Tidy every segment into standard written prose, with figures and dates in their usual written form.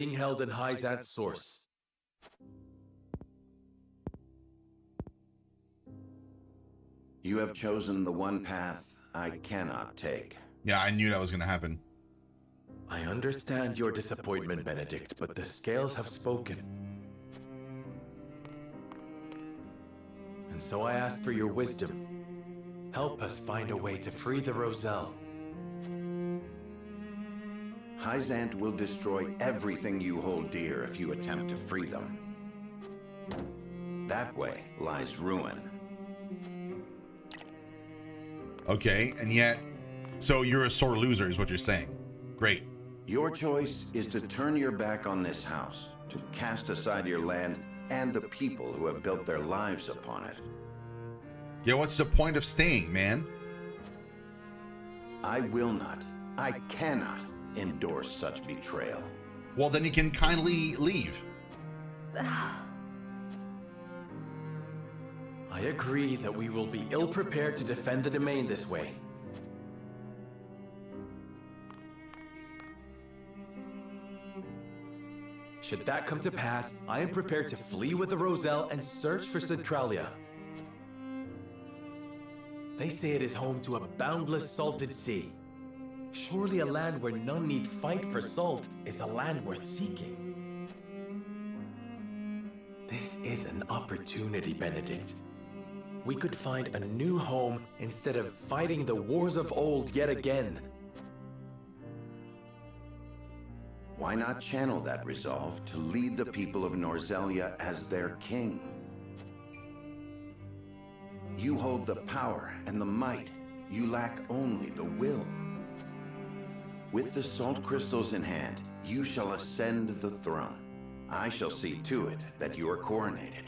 being held in Hyzant's source. You have chosen the one path I cannot take. Yeah, I knew that was going to happen. I understand your disappointment, Benedict, but the scales have spoken. And so I ask for your wisdom. Help us find a way to free the Roselle. Hyzant will destroy everything you hold dear if you attempt to free them. That way lies ruin. Okay, and yet, so you're a sore loser is what you're saying. Great. Your choice is to turn your back on this house, to cast aside your land and the people who have built their lives upon it. Yeah, what's the point of staying, man? I will not, I cannot endorse such betrayal. Well, then you can kindly leave. I agree that we will be ill-prepared to defend the domain this way. Should that come to pass, I am prepared to flee with the Roselle and search for Centralia. They say it is home to a boundless salted sea. Surely a land where none need fight for salt is a land worth seeking. This is an opportunity, Benedict. We could find a new home instead of fighting the wars of old yet again. Why not channel that resolve to lead the people of Norzelia as their king? You hold the power and the might. You lack only the will. With the salt crystals in hand, you shall ascend the throne. I shall see to it that you are coronated.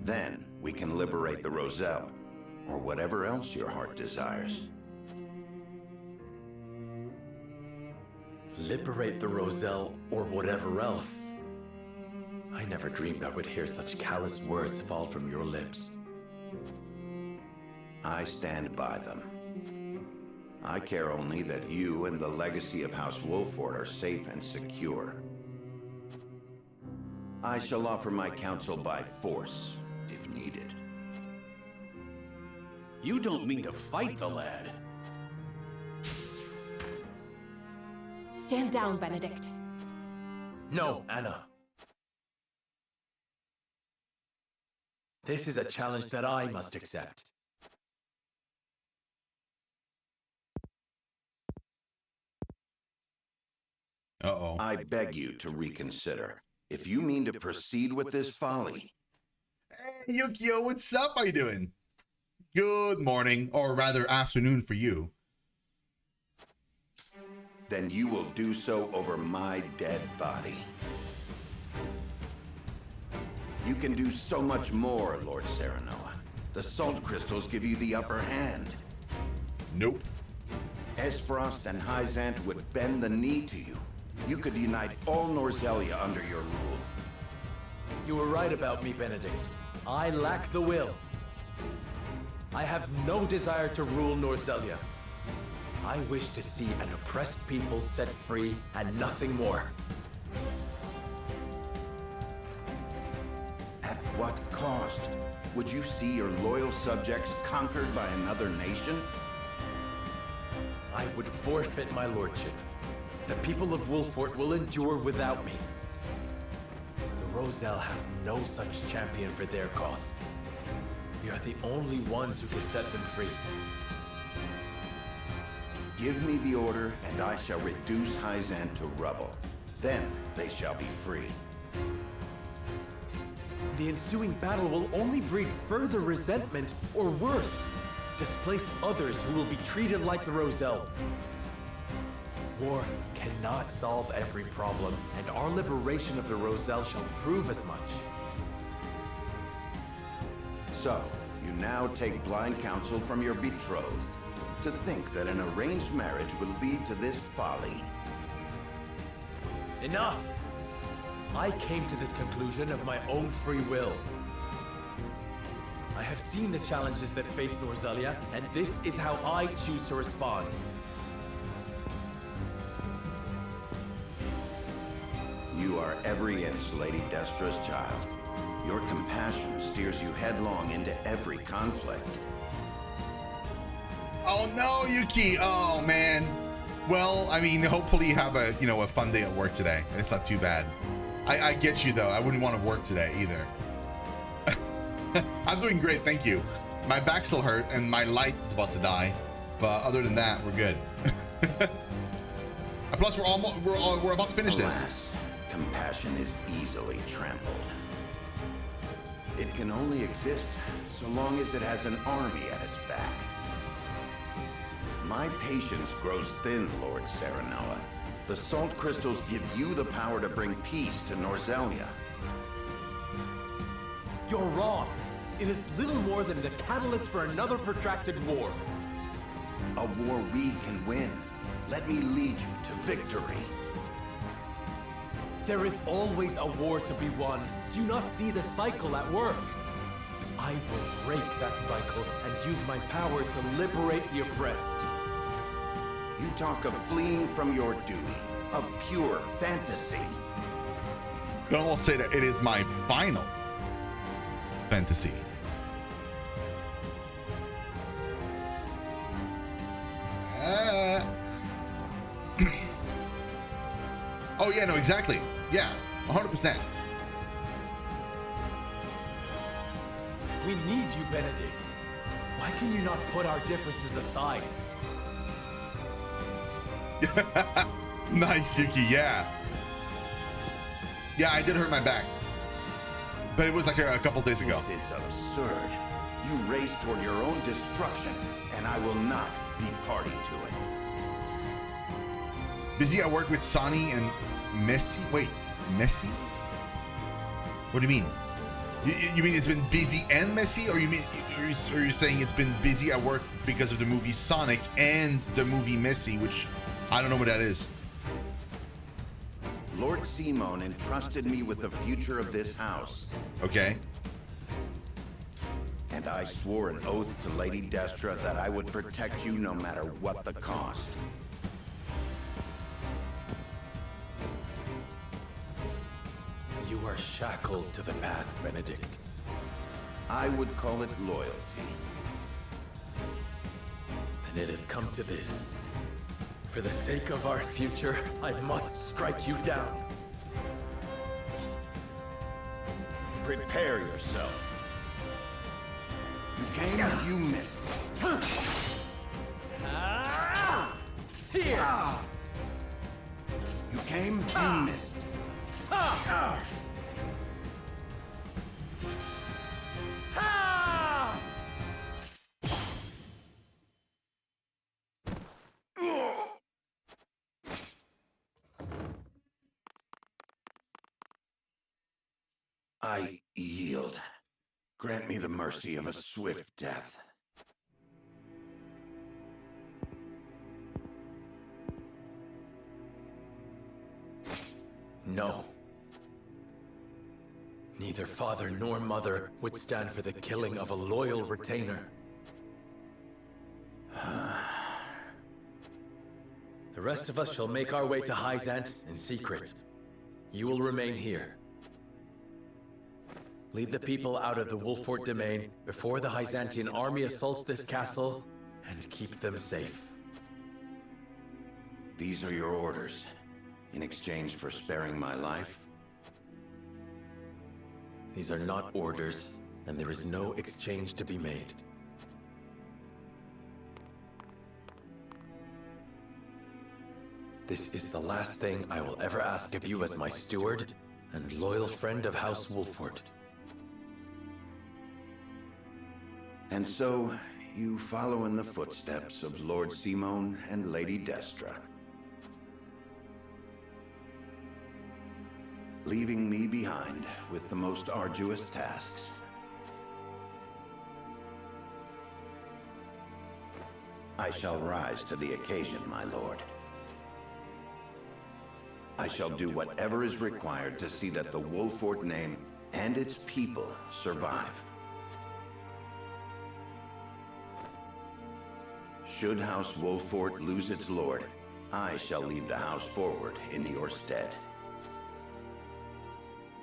Then we can liberate the Roselle, or whatever else your heart desires. Liberate the Roselle, or whatever else. I never dreamed I would hear such callous words fall from your lips. I stand by them. I care only that you and the legacy of House Wolford are safe and secure. I shall offer my counsel by force, if needed. You don't mean to fight the lad. Stand down, Benedict. No, Anna. This is a challenge that I must accept. Uh-oh. I beg you to reconsider. If you mean to proceed with this folly, Hey, Yukio, what's up? How you doing? Good morning, or rather afternoon for you. then you will do so over my dead body. You can do so much more, Lord Serenoa. The salt crystals give you the upper hand. Nope. Esfrost and Hyzant would bend the knee to you. You could unite all Norzelia under your rule. You were right about me, Benedict. I lack the will. I have no desire to rule Norzelia. I wish to see an oppressed people set free and nothing more. At what cost? Would you see your loyal subjects conquered by another nation? I would forfeit my lordship. The people of Wolfort will endure without me. The Roselle have no such champion for their cause. We are the only ones who can set them free. Give me the order, and I shall reduce Hyzant to rubble. Then they shall be free. The ensuing battle will only breed further resentment, or worse, displace others who will be treated like the Roselle. War cannot solve every problem, and our liberation of the Roselle shall prove as much. So, you now take blind counsel from your betrothed. To think that an arranged marriage would lead to this folly. Enough! I came to this conclusion of my own free will. I have seen the challenges that face Norzelia, and this is how I choose to respond. are every inch Lady Destra's child. Your compassion steers you headlong into every conflict. Oh no, Yuki! Oh man. Well, I mean, hopefully you have a a fun day at work today, and it's not too bad. I get you though. I wouldn't want to work today either. I'm doing great, thank you. My back still hurt, and my light is about to die, but other than that, we're good. Plus, we're about to finish this. Alas, compassion is easily trampled. It can only exist so long as it has an army at its back. My patience grows thin, Lord Serenella. The salt crystals give you the power to bring peace to Norzelia. You're wrong. It is little more than the catalyst for another protracted war. A war we can win. Let me lead you to victory. There is always a war to be won. Do you not see the cycle at work? I will break that cycle and use my power to liberate the oppressed. You talk of fleeing from your duty, of pure fantasy. Don't almost say that it is my final fantasy. Oh yeah, no, exactly. Yeah, 100%. We need you, Benedict. Why can you not put our differences aside? Nice, Yuki, yeah. Yeah, I did hurt my back. But it was like a couple days ago. This is absurd. You race toward your own destruction, and I will not be party to it. Busy at work with Sonny and Messi? Wait, Messi? What do you mean? You mean it's been busy and messy, or are you saying it's been busy at work because of the movie Sonic and the movie Messi, which I don't know what that is. Lord Simone entrusted me with the future of this house. Okay. And I swore an oath to Lady Destra that I would protect you no matter what the cost. You are shackled to the past, Benedict. I would call it loyalty. And it has come to this. For the sake of our future, I must strike you down. Prepare yourself. You came and you missed. Here! You came, you missed. I yield. Grant me the mercy of a swift death. No. Neither father nor mother would stand for the killing of a loyal retainer. The rest of us shall make our way to Hyzant in secret. You will remain here. Lead the people out of the Wolfort domain before the Hyzantian army assaults this castle, and keep them safe. These are your orders, in exchange for sparing my life. These are not orders, and there is no exchange to be made. This is the last thing I will ever ask of you as my steward and loyal friend of House Wolfort. And so, you follow in the footsteps of Lord Simone and Lady Destra, leaving me behind with the most arduous tasks. I shall rise to the occasion, my lord. I shall do whatever is required to see that the Wolfort name and its people survive. Should House Wolfort lose its lord, I shall lead the house forward in your stead.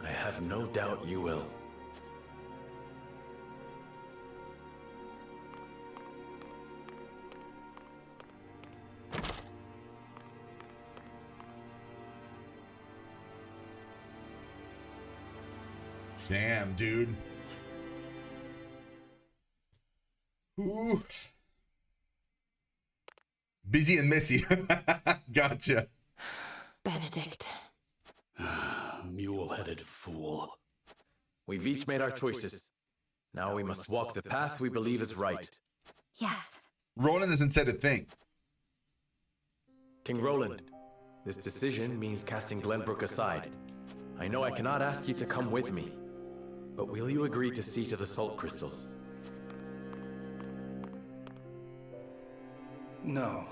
I have no doubt you will. Damn, dude. Ooh. Busy and messy. Gotcha. Benedict. Mule-headed fool. We've each made our choices. Now we must walk the path we believe is right. Yes. Roland hasn't said a thing. King Roland, this decision means casting Glenbrook aside. I know I cannot ask you to come with me, but will you agree to see to the salt crystals? No.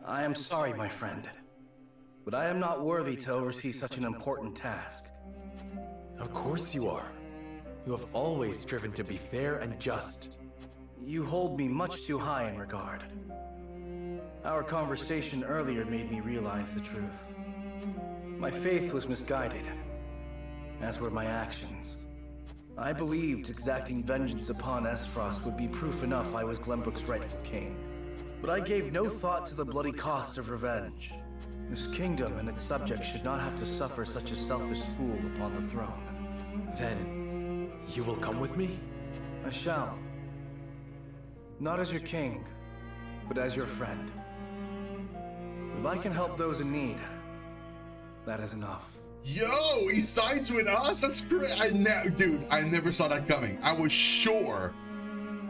I am sorry, my friend. But I am not worthy to oversee such an important task. Of course you are. You have always striven to be fair and just. You hold me much too high in regard. Our conversation earlier made me realize the truth. My faith was misguided, as were my actions. I believed exacting vengeance upon Esfrost would be proof enough I was Glenbrook's rightful king. But I gave no thought to the bloody cost of revenge. This kingdom and its subjects should not have to suffer such a selfish fool upon the throne. Then, you will come with me? I shall. Not as your king, but as your friend. If I can help those in need, that is enough. Yo, he sides with us? That's great. Dude, I never saw that coming. I was sure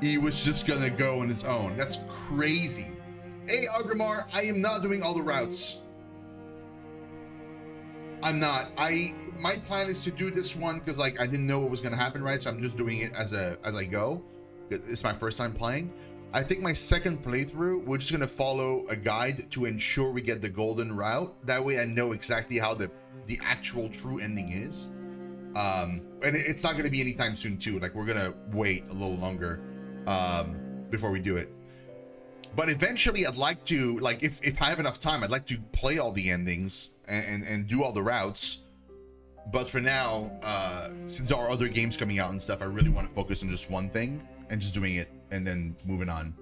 he was just gonna go on his own. That's crazy. Hey, Agrimar, I am not doing all the routes. I'm not. My plan is to do this one because like I didn't know what was gonna happen, right? So I'm just doing it as I go. It's my first time playing. I think my second playthrough, we're just gonna follow a guide to ensure we get the golden route. That way I know exactly how the actual true ending is. And it's not gonna be anytime soon too. Like we're gonna wait a little longer before we do it. But eventually I'd like to, like, if I have enough time, I'd like to play all the endings and do all the routes. But for now, since there are other games coming out and stuff, I really want to focus on just one thing and just doing it and then moving on.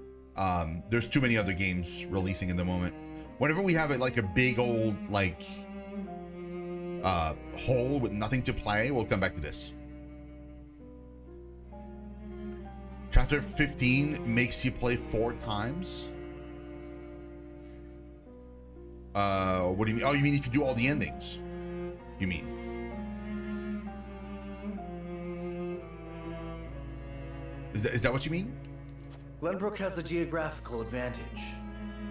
There's too many other games releasing in the moment. Whenever we have like a big old like hole with nothing to play, we'll come back to this. Chapter 15 makes you play 4 times. What do you mean? Oh, you mean if you do all the endings? You mean? Is that what you mean? Glenbrook has the geographical advantage,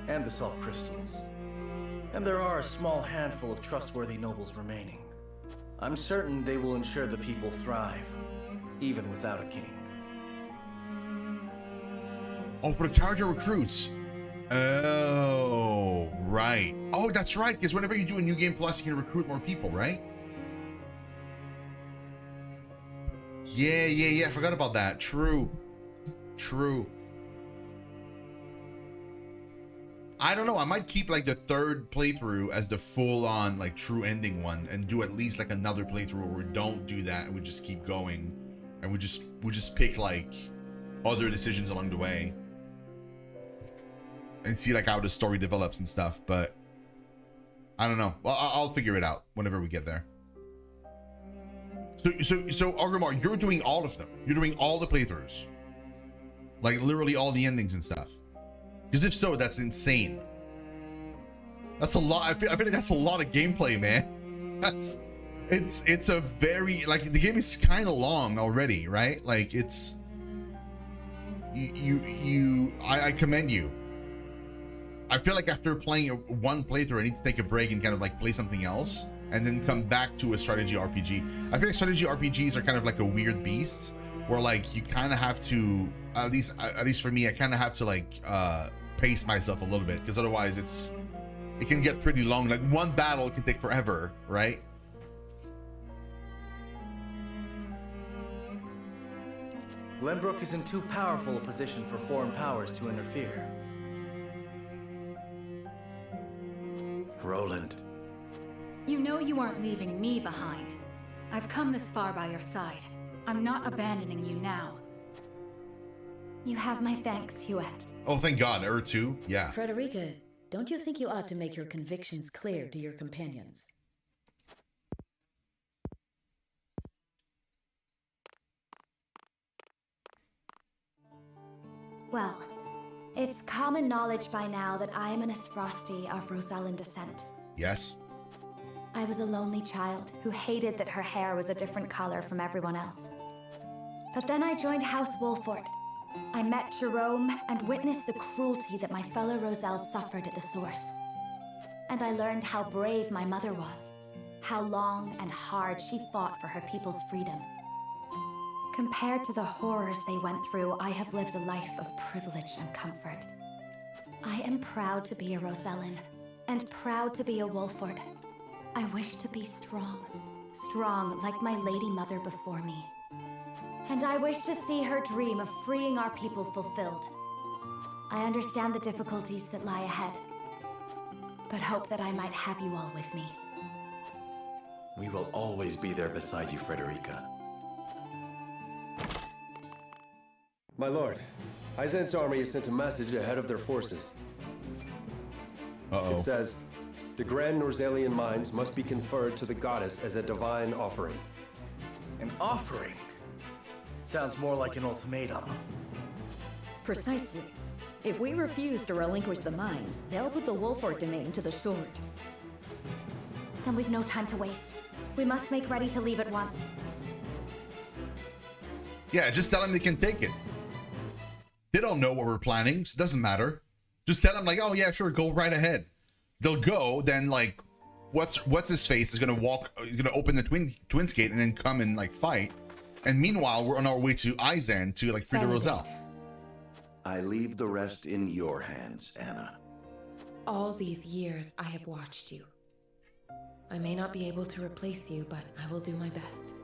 and the salt crystals. And there are a small handful of trustworthy nobles remaining. I'm certain they will ensure the people thrive, even without a king. Oh, for the charger recruits. Oh, right. Oh, that's right. Because whenever you do a new game plus, you can recruit more people, right? Yeah. I forgot about that. True. I don't know. I might keep like the third playthrough as the full-on like true ending one, and do at least like another playthrough where we don't do that and we just keep going, and we just pick like other decisions along the way. And see like how the story develops and stuff, but I don't know. Well, I'll figure it out whenever we get there. So Agrimar, you're doing all of them. You're doing all the playthroughs, like literally all the endings and stuff. Because if so, that's insane. That's a lot. I feel like that's a lot of gameplay, man. It's a very like the game is kind of long already, right? Like it's I commend you. I feel like after playing one playthrough, I need to take a break and kind of like play something else and then come back to a strategy RPG. I feel like strategy RPGs are kind of like a weird beast where like you kind of have to, at least for me, I kind of have to like pace myself a little bit, because otherwise it can get pretty long. Like one battle can take forever, right? Glenbrook is in too powerful a position for foreign powers to interfere. Roland. You know you aren't leaving me behind. I've come this far by your side. I'm not abandoning you now. You have my thanks, Huette. Oh, thank God. Her too? Yeah. Frederica, don't you think you ought to make your convictions clear to your companions? Well, it's common knowledge by now that I am an Esfrosti of Rosellan descent. Yes. I was a lonely child who hated that her hair was a different color from everyone else. But then I joined House Wolford. I met Jerome and witnessed the cruelty that my fellow Roselle suffered at the source. And I learned how brave my mother was, how long and hard she fought for her people's freedom. Compared to the horrors they went through, I have lived a life of privilege and comfort. I am proud to be a Rosellan, and proud to be a Wolford. I wish to be strong, strong like my lady mother before me. And I wish to see her dream of freeing our people fulfilled. I understand the difficulties that lie ahead, but hope that I might have you all with me. We will always be there beside you, Frederica. My lord, Hyzant's army has sent a message ahead of their forces. Uh-oh. It says, the Grand Norzalian mines must be conferred to the goddess as a divine offering. An offering? Sounds more like an ultimatum. Precisely. If we refuse to relinquish the mines, they'll put the Wolford domain to the sword. Then we've no time to waste. We must make ready to leave at once. Yeah, just tell them they can take it. They don't know what we're planning, so it doesn't matter. Just tell them, like, oh yeah, sure, go right ahead. They'll go, then like, what's his face is gonna open the Twins Gate and then come and like fight. And meanwhile, we're on our way to Izan to like free the Roselle. I leave the rest in your hands, Anna. All these years I have watched you. I may not be able to replace you, but I will do my best.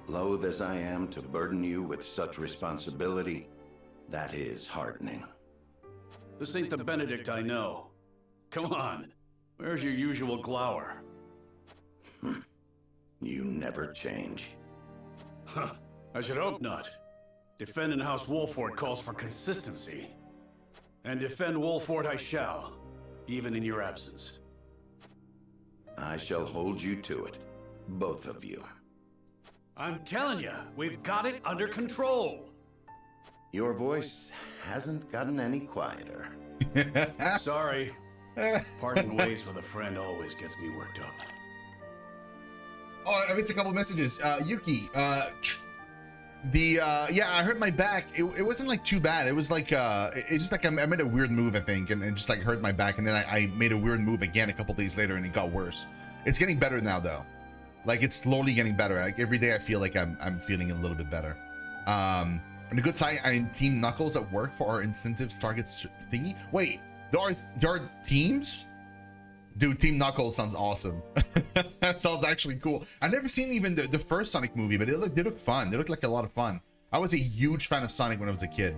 Loath as I am to burden you with such responsibility, that is heartening. This ain't the Benedict I know. Come on, where's your usual glower? You never change. Huh, I should hope not. Defending House Wolford calls for consistency. And defend Wolford I shall, even in your absence. I shall hold you to it, both of you. I'm telling you, we've got it under control. Your voice hasn't gotten any quieter. Sorry. Parting ways with a friend always gets me worked up. Oh, I missed a couple messages. Yuki, yeah, I hurt my back. It wasn't like too bad. It was like, it's just like I made a weird move, I think, and it just like hurt my back. And then I made a weird move again a couple days later and it got worse. It's getting better now though. Like it's slowly getting better. Like every day I feel like I'm feeling a little bit better. And the good side, I'm Team Knuckles at work for our incentives targets thingy. Wait, there are teams? Dude, Team Knuckles sounds awesome. That sounds actually cool. I've never seen even the first Sonic movie, but they look fun. They look like a lot of fun. I was a huge fan of Sonic when I was a kid.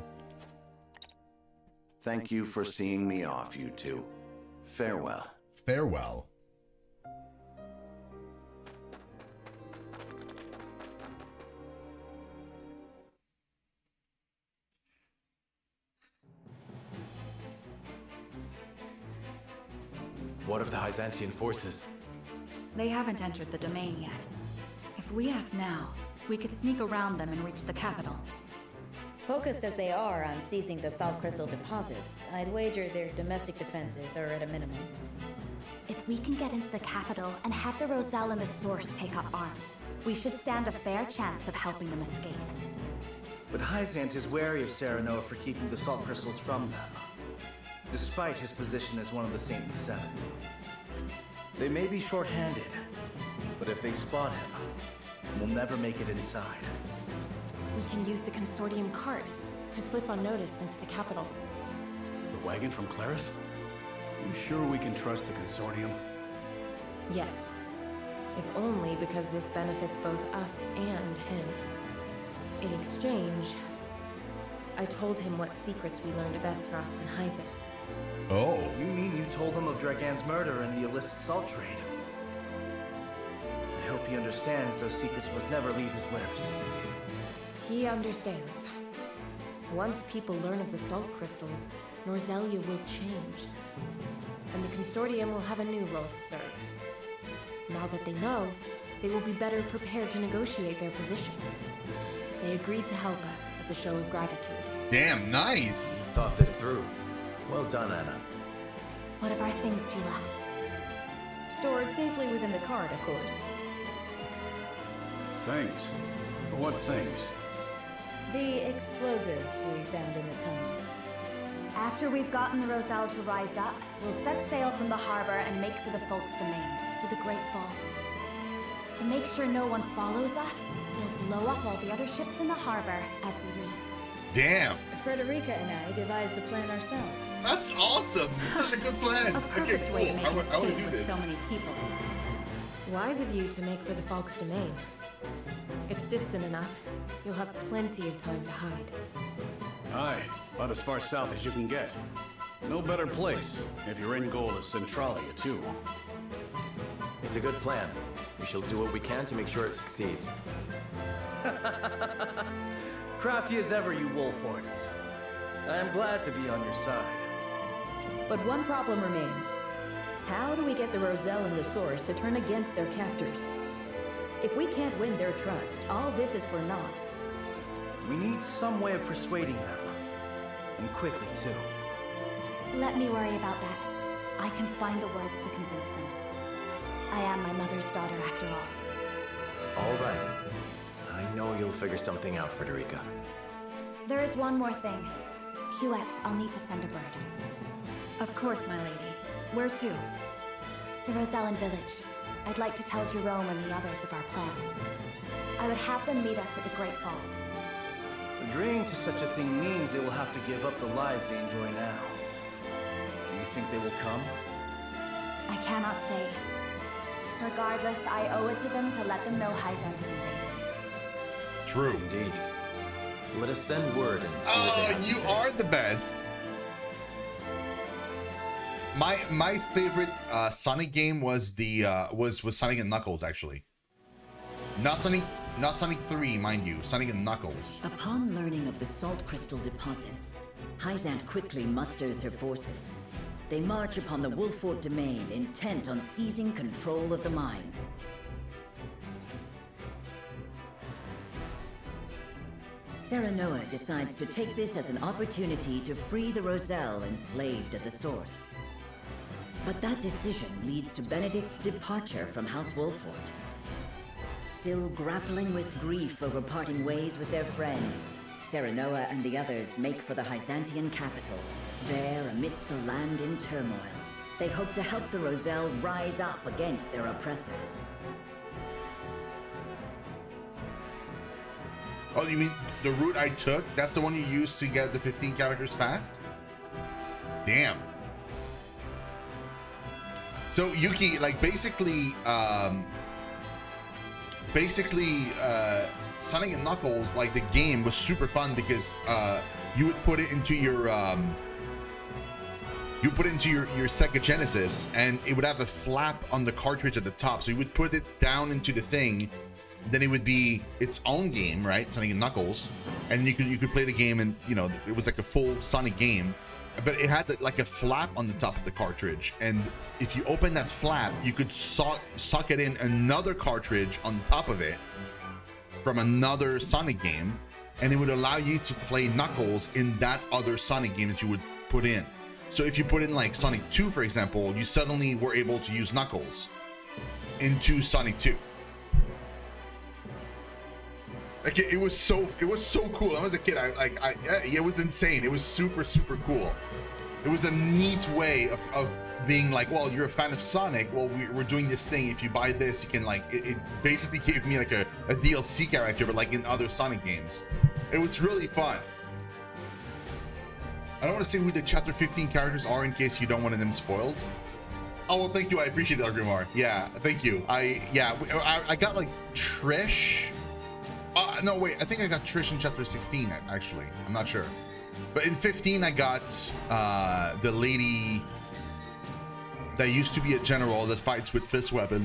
Thank you for seeing me off, you two. Farewell. Farewell. What of the Hyzantian forces? They haven't entered the domain yet. If we act now, we could sneak around them and reach the capital. Focused as they are on seizing the salt crystal deposits, I'd wager their domestic defenses are at a minimum. If we can get into the capital and have the Roselle and the Source take up arms, we should stand a fair chance of helping them escape. But Hyzant is wary of Serenoa for keeping the salt crystals from them, despite his position as one of the Saintly Seven. They may be short-handed, but if they spot him, we'll never make it inside. We can use the consortium cart to slip unnoticed into the capital. The wagon from Claris? You sure we can trust the consortium? Yes. If only because this benefits both us and him. In exchange, I told him what secrets we learned of Esfrost and Hyzant. Oh. You mean you told him of Dragan's murder and the illicit salt trade? I hope he understands those secrets must never leave his lips. He understands. Once people learn of the salt crystals, Norzelia will change. And the Consortium will have a new role to serve. Now that they know, they will be better prepared to negotiate their position. They agreed to help us as a show of gratitude. Damn, nice. Thought this through. Well done, Anna. What of our things, Jula? Stored safely within the cart, of course. Things? What things? The explosives we found in the tunnel. After we've gotten the Roselle to rise up, we'll set sail from the harbor and make for the Folk's Domain, to the Great Falls. To make sure no one follows us, we'll blow up all the other ships in the harbor as we leave. Damn. Frederica and I devised the plan ourselves. That's awesome. It's such a good plan. A perfect way to make an I escape would do with this. so many people. Wise of you to make for the Falk's Domain. It's distant enough. You'll have plenty of time to hide. Aye, about as far south as you can get. No better place, if your end goal is Centralia, too. It's a good plan. We shall do what we can to make sure it succeeds. Crafty as ever, you Wolforts. I am glad to be on your side. But one problem remains. How do we get the Roselle and the Source to turn against their captors? If we can't win their trust, all this is for naught. We need some way of persuading them. And quickly, too. Let me worry about that. I can find the words to convince them. I am my mother's daughter, after all. All right. I know you'll figure something out, Frederica. There is one more thing. Huette, I'll need to send a bird. Of course, my lady. Where to? The Rosellan village. I'd like to tell Jerome and the others of our plan. I would have them meet us at the Great Falls. Agreeing to such a thing means they will have to give up the lives they enjoy now. Do you think they will come? I cannot say. Regardless, I owe it to them to let them know Hyzant is invaded. True. Indeed. Let us send word and see what they have to You say. are the best. My favorite Sonic game was the was Sonic and Knuckles, actually. Not Sonic 3, mind you. Sonic and Knuckles. Upon learning of the salt crystal deposits, Hyzant quickly musters her forces. They march upon the Wolfort domain, intent on seizing control of the mine. Serenoa decides to take this as an opportunity to free the Roselle enslaved at the source. But that decision leads to Benedict's departure from House Wolfort. Still grappling with grief over parting ways with their friend, Serenoa and the others make for the Hyzantian capital. There, amidst a land in turmoil, they hope to help the Roselle rise up against their oppressors. Oh, you mean the route I took? That's the one you used to get the 15 characters fast? Damn. So Yuki, like basically Sonic and Knuckles, like the game was super fun because you would put it into your Sega Genesis, and it would have a flap on the cartridge at the top. So you would put it down into the thing, then it would be its own game, right? Sonic and Knuckles, and you could play the game, and you know it was like a full Sonic game, but it had like a flap on the top of the cartridge, and if you open that flap, you could sock it in another cartridge on top of it from another Sonic game, and it would allow you to play Knuckles in that other Sonic game that you would put in. So if you put in like Sonic 2, for example, you suddenly were able to use Knuckles into Sonic 2. Like it was so cool. When I was a kid, it was insane. It was super cool. It was a neat way of being like, well, you're a fan of Sonic. Well, we're doing this thing. If you buy this, you can like. It basically gave me like a DLC character, but like in other Sonic games. It was really fun. I don't want to say who the chapter 15 characters are in case you don't want them spoiled. Oh well, thank you. I appreciate it, Grimar. Yeah, thank you. I got like Trish. No, wait. I think I got Trish in chapter 16. Actually, I'm not sure. But in 15, I got the lady that used to be a general that fights with fist weapons.